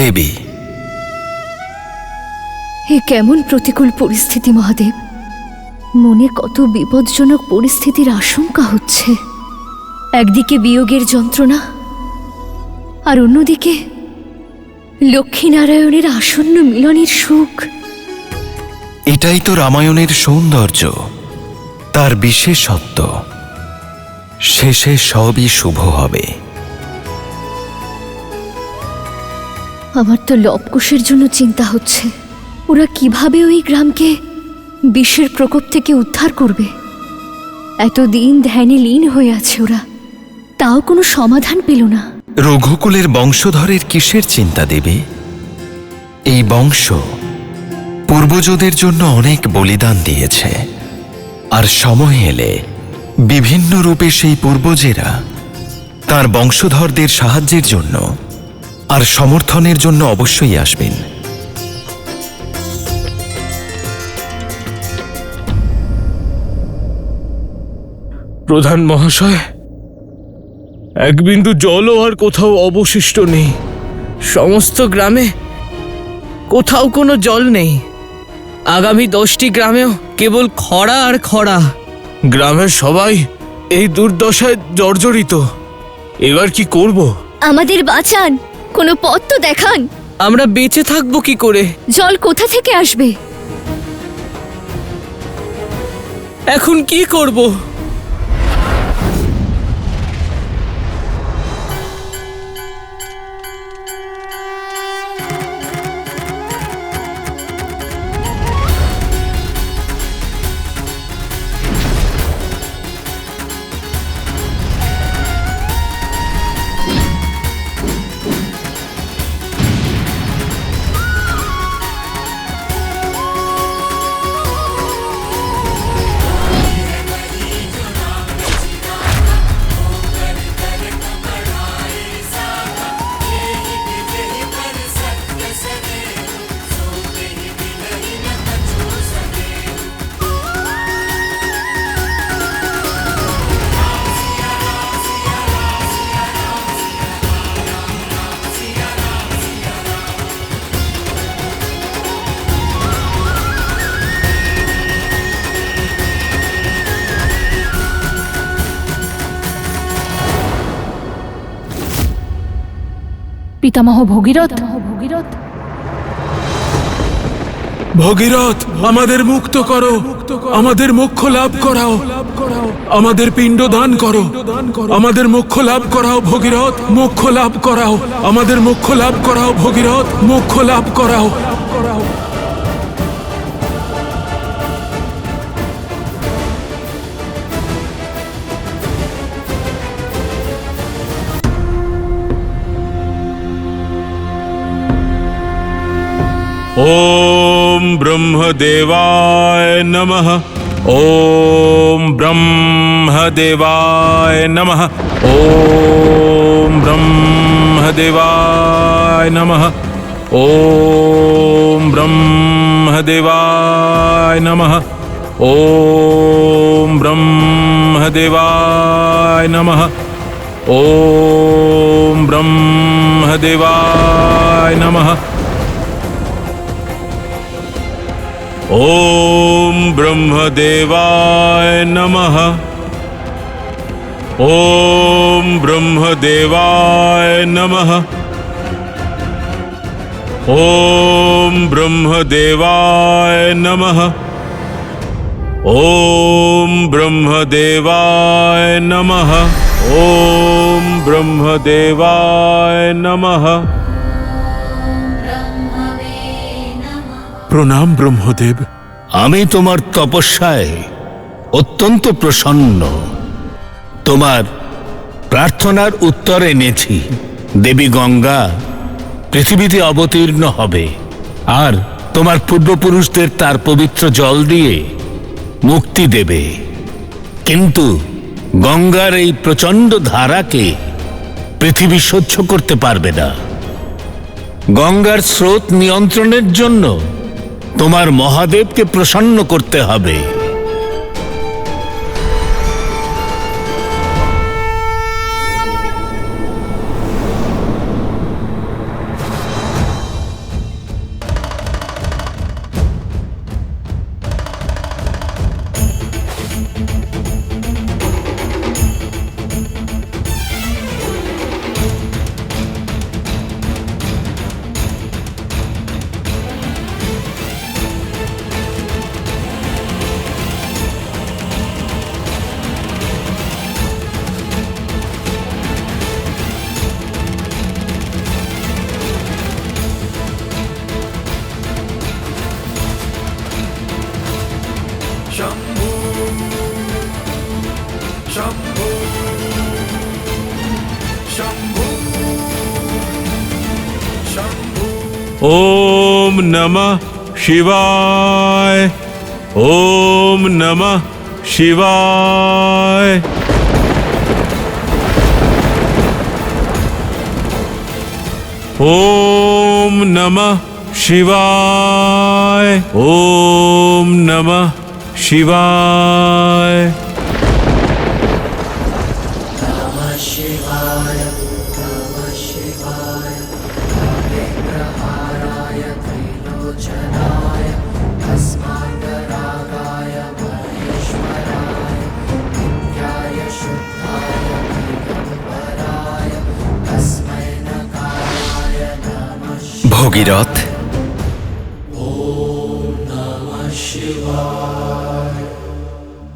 দেবী। এ কেমন প্রতিকূল পরিস্থিতি মহাদেব! মনে কত বিপজ্জনক পরিস্থিতির আশঙ্কা হচ্ছে। একদিকে বিয়োগের যন্ত্রণা, আর অন্যদিকে লক্ষ্মীনারায়ণের আসন্ন মিলনের সুখ। এটাই তো রামায়ণের সৌন্দর্য, তার বিশেষত্ব। শেষে সবই শুভ হবে। আমার তো লবকুশের জন্য চিন্তা হচ্ছে। ওরা কিভাবে ওই গ্রামকে বিষের প্রকোপ থেকে উদ্ধার করবে? এতদিন ধ্যানে লীন হয়ে আছে ওরা, তাও কোনো সমাধান পেল না। রঘুকুলের বংশধরের কিসের চিন্তা দেবে? এই বংশ পূর্বজদের জন্য অনেক বলিদান দিয়েছে, আর সময় এলে বিভিন্ন রূপে সেই পূর্বজেরা তার বংশধরদের সাহায্যের জন্য আর সমর্থনের জন্য অবশ্যই আসবেন। প্রধান মহাশয়, এক বিন্দু জলও আর কোথাও অবশিষ্ট নেই। সমস্ত গ্রামে কোথাও কোনো জল নেই। আগামী 10টি গ্রামেও কেবল খরা আর খরা। গ্রামের সবাই এই দুর্দশায় জর্জরিত। এবার কি করব? আমাদের বাঁচান, কোনো পথ তো দেখান। আমরা বেঁচে থাকবো কি করে? জল কোথা থেকে আসবে? এখন কি করব? পিতামহ ভগীরথ, ভগীরথ, আমাদের মুক্ত করো, আমাদের মোক্ষ লাভ করাও, আমাদের পিণ্ড দান করো, আমাদের মোক্ষ লাভ করাও ভগীরথ, মোক্ষ লাভ করাও, আমাদের মোক্ষ লাভ করাও ভগীরথ, মোক্ষ লাভ করাও। ओम ब्रह्मदेवाय नमः। ओम ब्रह्मदेवाय नमः। ओम ब्रह्मदेवाय नमः। ओम ब्रह्मदेवाय नमः। ओम ब्रह्मदेवाय नमः। ओम ब्रह्मदेवाय नमः। ओम ब्रह्मदेवाय नमः। ओम ब्रह्मदेवाय नमः। ओम ब्रह्मदेवाय नमः। ओम ब्रह्मदेवाय नमः। ओम ब्रह्मदेवाय नमः। প্রণাম ব্রহ্মদেব। আমি তোমার তপস্যায় অত্যন্ত প্রসন্ন। তোমার প্রার্থনার উত্তর এনেছি। দেবী গঙ্গা পৃথিবীতে অবতীর্ণ হবে, আর তোমার পূর্বপুরুষদের তার পবিত্র জল দিয়ে মুক্তি দেবে। কিন্তু গঙ্গার এই প্রচণ্ড ধারাকে পৃথিবী সহ্য করতে পারবে না। গঙ্গার স্রোত নিয়ন্ত্রণের জন্য তোমার মহাদেবকে প্রসন্ন করতে হবে। ओम नमः शिवाय। ओम नमः शिवाय। ओम नमः शिवाय। ओम नमः शिवाय। ভগীরথ,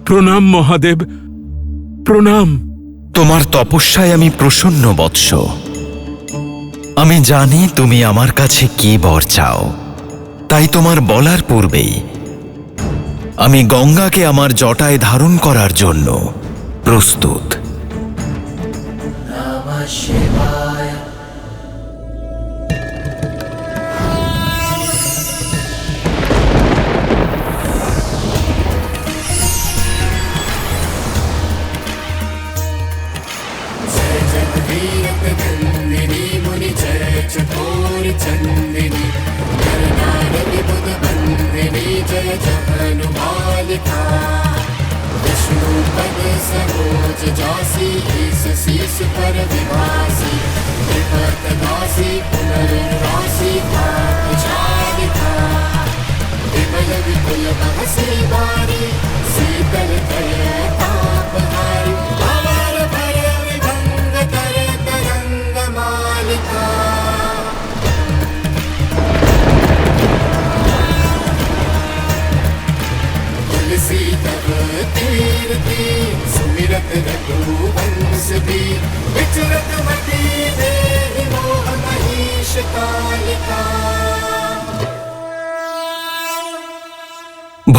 প্রণাম মহাদেব, প্রণাম। তোমার তপস্যায় আমি প্রসন্ন বৎস। আমি জানি তুমি আমার কাছে কি বর চাও, তাই তোমার বলার পূর্বেই আমি গঙ্গাকে আমার জটায় ধারণ করার জন্য প্রস্তুত।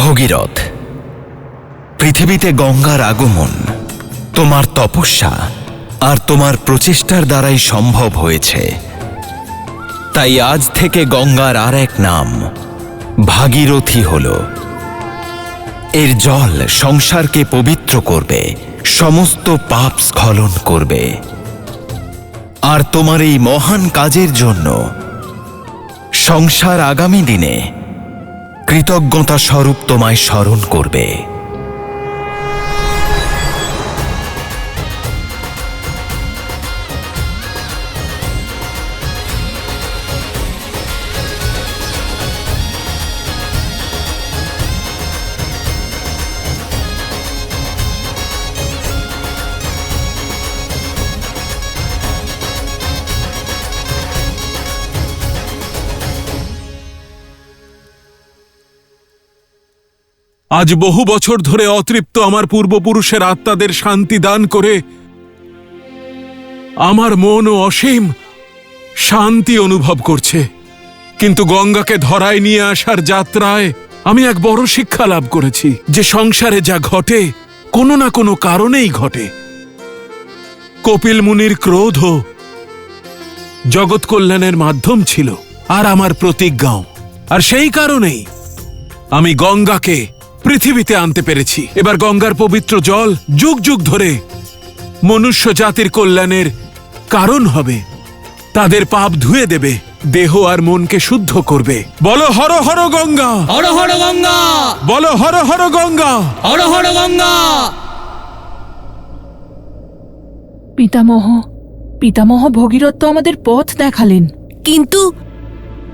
ভগীরথ, পৃথিবীতে গঙ্গার আগমন তোমার তপস্যা আর তোমার প্রচেষ্টার দ্বারাই সম্ভব হয়েছে। তাই আজ থেকে গঙ্গার আর এক নাম ভাগীরথী হল। এর জল সংসারকে পবিত্র করবে, সমস্ত পাপ স্খলন করবে, আর তোমার এই মহান কাজের জন্য সংসার আগামী দিনে কৃতজ্ঞতা স্বরূপ তোমায় স্মরণ করবে। আজ বহু বছর ধরে অতৃপ্ত আমার পূর্বপুরুষের আত্মাদের শান্তি দান করে আমার মনও অসীম শান্তি অনুভব করছে। কিন্তু গঙ্গাকে ধরায় নিয়ে আসার যাত্রায় আমি এক বড় শিক্ষা লাভ করেছি যে সংসারে যা ঘটে কোনো না কোনো কারণেই ঘটে। কপিল মুনির ক্রোধ জগৎ কল্যাণের মাধ্যম ছিল আর আমার প্রতিজ্ঞাও, আর সেই কারণেই আমি গঙ্গাকে পৃথিবীতে আনতে পেরেছি। এবার গঙ্গার পবিত্র জল যুগ যুগ ধরে মনুষ্য জাতির কল্যাণের কারণ হবে, তাদের পাপ ধুয়ে দেবে, দেহ আর মনকে শুদ্ধ করবে। বলো হর হর গঙ্গা, হর হর গঙ্গা, বলো হর হর গঙ্গা, হর হর গঙ্গা। পিতামহ ভগীরথ তো আমাদের পথ দেখালেন, কিন্তু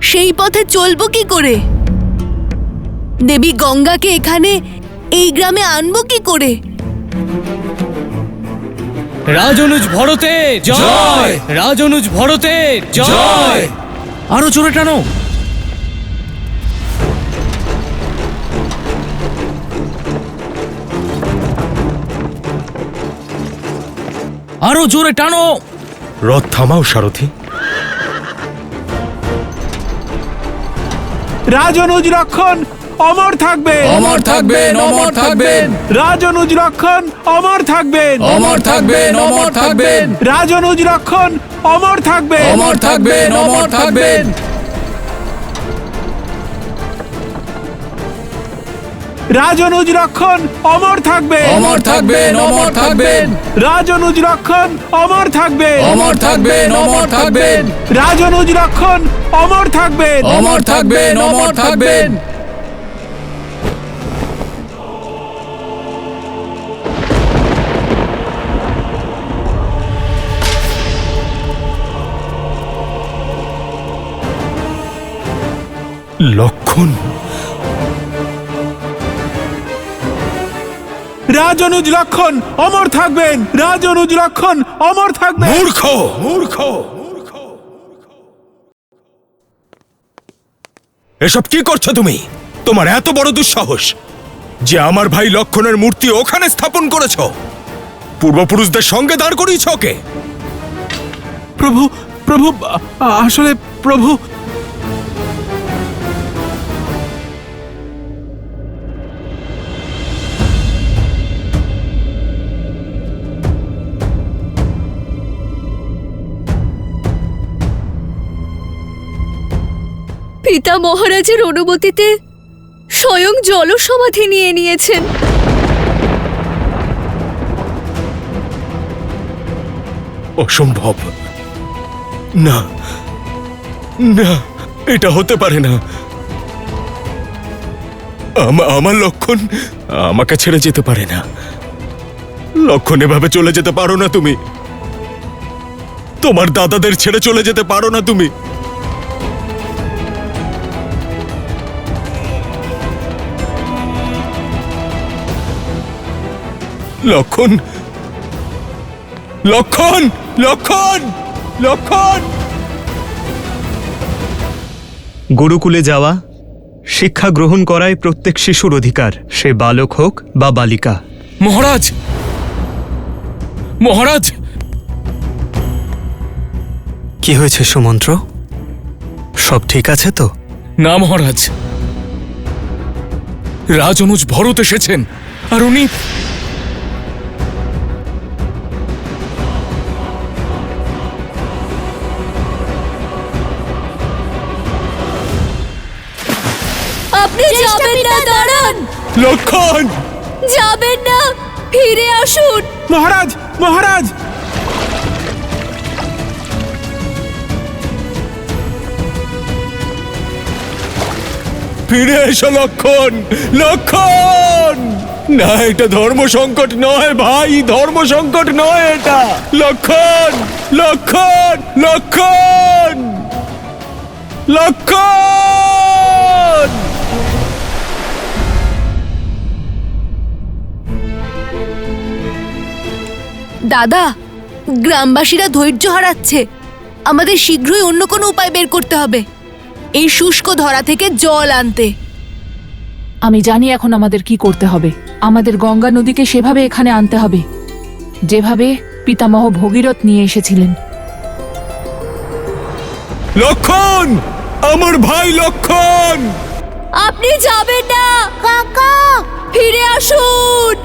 সেই পথে চলবো কি করে? দেবী গঙ্গাকে এখানে এই গ্রামে আনবো কি করে? রাজনুজ ভরতের জয়, রাজনুজ ভরতের জয়। আরো জোরে টানো। আরো জোরে টানো। রথ থামাও সারথি। রাজনুজ রক্ষণ, অমর থাকবেন, অমর থাকবেন, অমর থাকবেন, রাজনুজ রক্ষণ অমর থাকবেন, অমর থাকবেন, অমর থাকবেন, রাজনুজ রক্ষণ অমর থাকবেন, অমর থাকবেন, অমর থাকবেন, রাজনুজ রক্ষণ অমর থাকবেন, অমর থাকবেন, অমর থাকবেন, রাজনুজ রক্ষণ অমর থাকবেন, অমর থাকবেন, অমর থাকবেন, রাজনুজ রক্ষণ অমর থাকবেন, অমর থাকবেন, অমর থাকবেন। লক্ষণ, রাজনুজ লক্ষণ অমর থাকবেন, রাজনুজ লক্ষণ অমর থাকবেন। মূর্খ, মূর্খ, এসব কি করছো তুমি? তোমার এত বড় দুঃসাহস যে আমার ভাই লক্ষণের মূর্তি ওখানে স্থাপন করেছ? পূর্বপুরুষদের সঙ্গে দাঁড় করিয়েছ ওকে? প্রভু, প্রভু, আসলে প্রভু, পিতা মহারাজের অনুমতিতে স্বয়ং জলসমাধি নিয়ে নিয়েছেন। অসম্ভব, না না, এটা হতে পারে না। আমার লক্ষণ আমাকে ছেড়ে যেতে পারে না। লক্ষণ এভাবে চলে যেতে পারো না তুমি। তোমার দাদাদের ছেড়ে চলে যেতে পারো না তুমি। লক্ষণ, লক্ষণ, লক্ষণ, লক্ষণ। গুরুকুলে যাওয়া, শিক্ষা গ্রহণ করাই প্রত্যেক শিশুর অধিকার, সে বালক হোক বা বালিকা। মহারাজ, মহারাজ, কি হয়েছে সুমন্ত্র? সব ঠিক আছে তো? না মহারাজ, রাজনুজ ভরত এসেছেন আর উনি আপনি যাবেন না, দাঁড়ান, লক্ষণ, যাবেন না, ফিরে আসুন। মহারাজ, মহারাজ, ফিরে এসো লক্ষণ, লক্ষণ। না, এটা ধর্ম সংকট নয় ভাই, ধর্ম সংকট নয় এটা। লক্ষণ, লক্ষণ, লক্ষণ, লক্ষণ। দাদা, গ্রামবাসীরা ধৈর্য হারাচ্ছে। আমাদের শীঘ্রই অন্য কোনো উপায় বের করতে হবে এই শুষ্ক ধরা থেকে জল আনতে। আমি জানি এখন আমাদের কি করতে হবে। আমাদের গঙ্গা নদীকে সেভাবে এখানে আনতে হবে যেভাবে পিতামহ ভগীরথ নিয়ে এসেছিলেন। লক্ষণ, আমার ভাই লক্ষণ। আপনি যাবেন না, কাকা, ফিরে আসুন।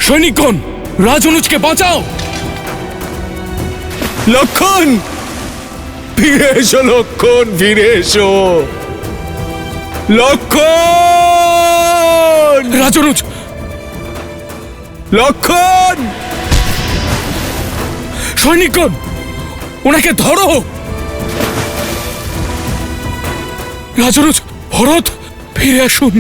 সৈনিকগণ, রাজনুজকে বাঁচাও। লক্ষণ, ফিরে এসো লক্ষণ, ফিরে এসো লক্ষণ। রাজনুজ, লক্ষণ, সৈনিকগণ, ওনাকে ধরো। রাজনুজ, ভরত, ফিরে আসুন।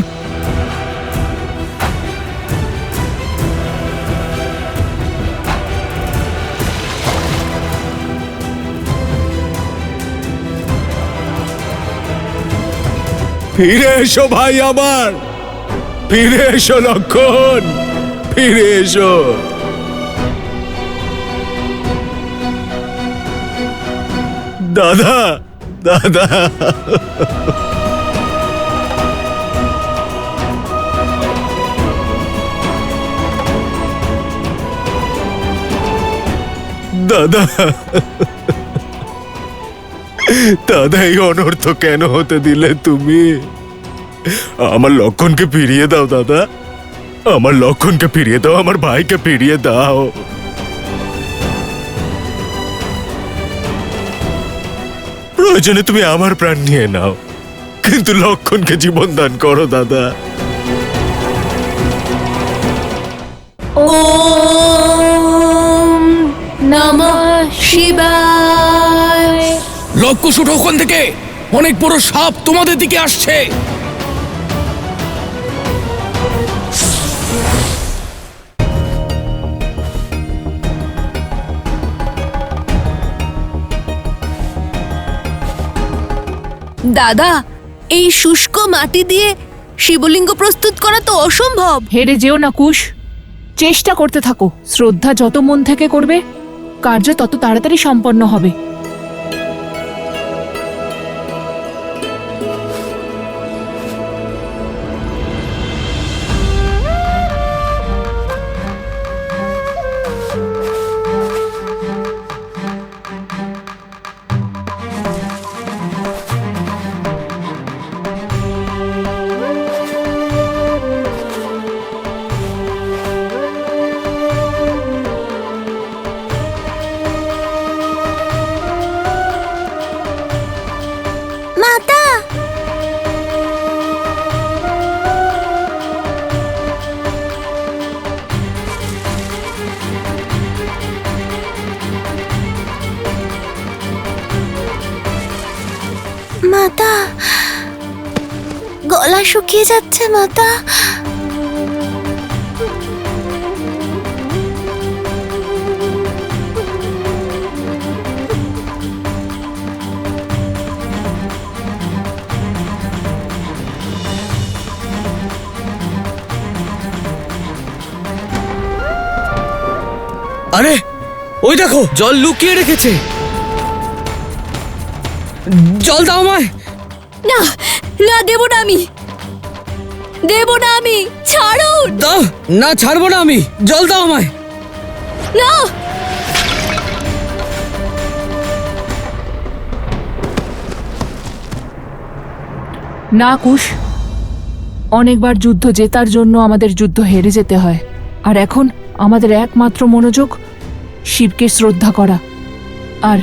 ফিরে এসো ভাই আমার, ফিরে এসো লক্ষণ, ফিরে এসো। দাদা, দাদা, দাদা, দাদা, এই অনর্থ কেন হতে দিলে তুমি? আমার লক্ষণকে ফিরিয়ে দাও দাদা, আমার লক্ষণকে ফিরিয়ে দাও, আমার ভাইকে ফিরিয়ে দাও। প্রয়োজনে তুমি আমার প্রাণ নিয়ে নাও, কিন্তু লক্ষণকে জীবন দান করো দাদা। ওম নমঃ শিবায়। লবকুশ ওঠো ওখান থেকে, অনেক বড় সাপ তোমাদের দিকে আসছে। দাদা, এই শুষ্ক মাটি দিয়ে শিবলিঙ্গ প্রস্তুত করা তো অসম্ভব। হেরে যেও না কুশ, চেষ্টা করতে থাকো। শ্রদ্ধা যত মন থেকে করবে, কার্য তত তাড়াতাড়ি সম্পন্ন হবে। মাতা, মাতা, গলা শুকিয়ে যাচ্ছে মাতা। আরে ওই দেখো, জল লুকিয়ে রেখেছে। জল দাও আমায়। না না, দেব না আমি, দেব না আমি, ছাড়ুন। দাও না, ছাড়বো না আমি, জল দাও আমায়। না, না কুশ, অনেকবার যুদ্ধ জেতার জন্য আমাদের যুদ্ধ হেরে যেতে হয়, আর এখন আমাদের একমাত্র মনোযোগ শিবকে শ্রদ্ধা করা। আর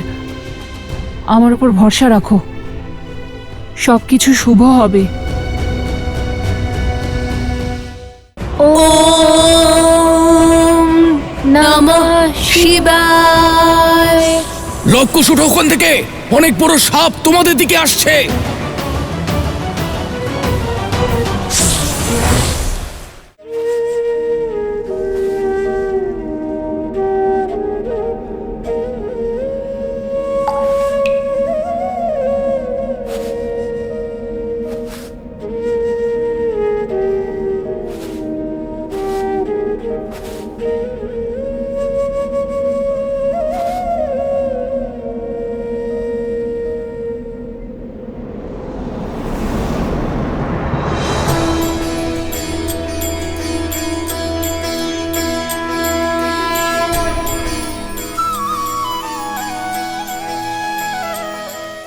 আমার উপর ভরসা রাখো, সবকিছু শুভ হবে। ওম নমঃ শিবায়। লবকুশ ওঠো ওখান থেকে, অনেক বড় সাপ তোমাদের দিকে আসছে।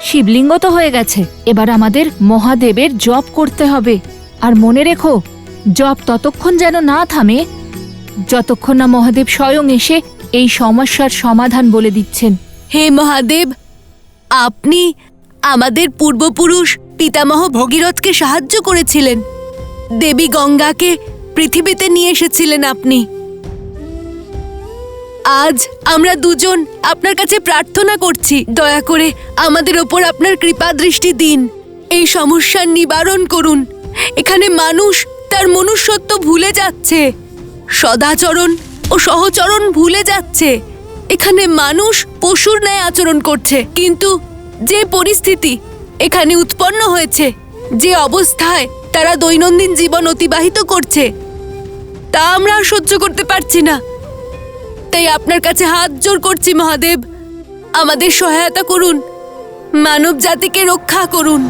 শিবলিঙ্গ তো হয়ে গেছে, এবার আমাদের মহাদেবের জপ করতে হবে। আর মনে রেখো, জপ ততক্ষণ যেন না থামে যতক্ষণ না মহাদেব স্বয়ং এসে এই সমস্যার সমাধান বলে দিচ্ছেন। হে মহাদেব, আপনি আমাদের পূর্বপুরুষ পিতামহ ভগীরথকে সাহায্য করেছিলেন, দেবী গঙ্গাকে পৃথিবীতে নিয়ে এসেছিলেন আপনি। আজ আমরা দুজন আপনার কাছে প্রার্থনা করছি, দয়া করে আমাদের ওপর আপনার কৃপা দৃষ্টি দিন, এই সমস্যার নিবারণ করুন। এখানে মানুষ তার মনুষ্যত্ব ভুলে যাচ্ছে, সদাচরণ ও সহচরণ ভুলে যাচ্ছে। এখানে মানুষ পশুর ন্যায় আচরণ করছে, কিন্তু যে পরিস্থিতি এখানে উৎপন্ন হয়েছে, যে অবস্থায় তারা দৈনন্দিন জীবন অতিবাহিত করছে, তা আমরা আর সহ্য করতে পারছি না। তাই আপনার কাছে হাত জোড় করছি মহাদেব, আমাদের সহায়তা করুন, মানব জাতিকে রক্ষা করুন।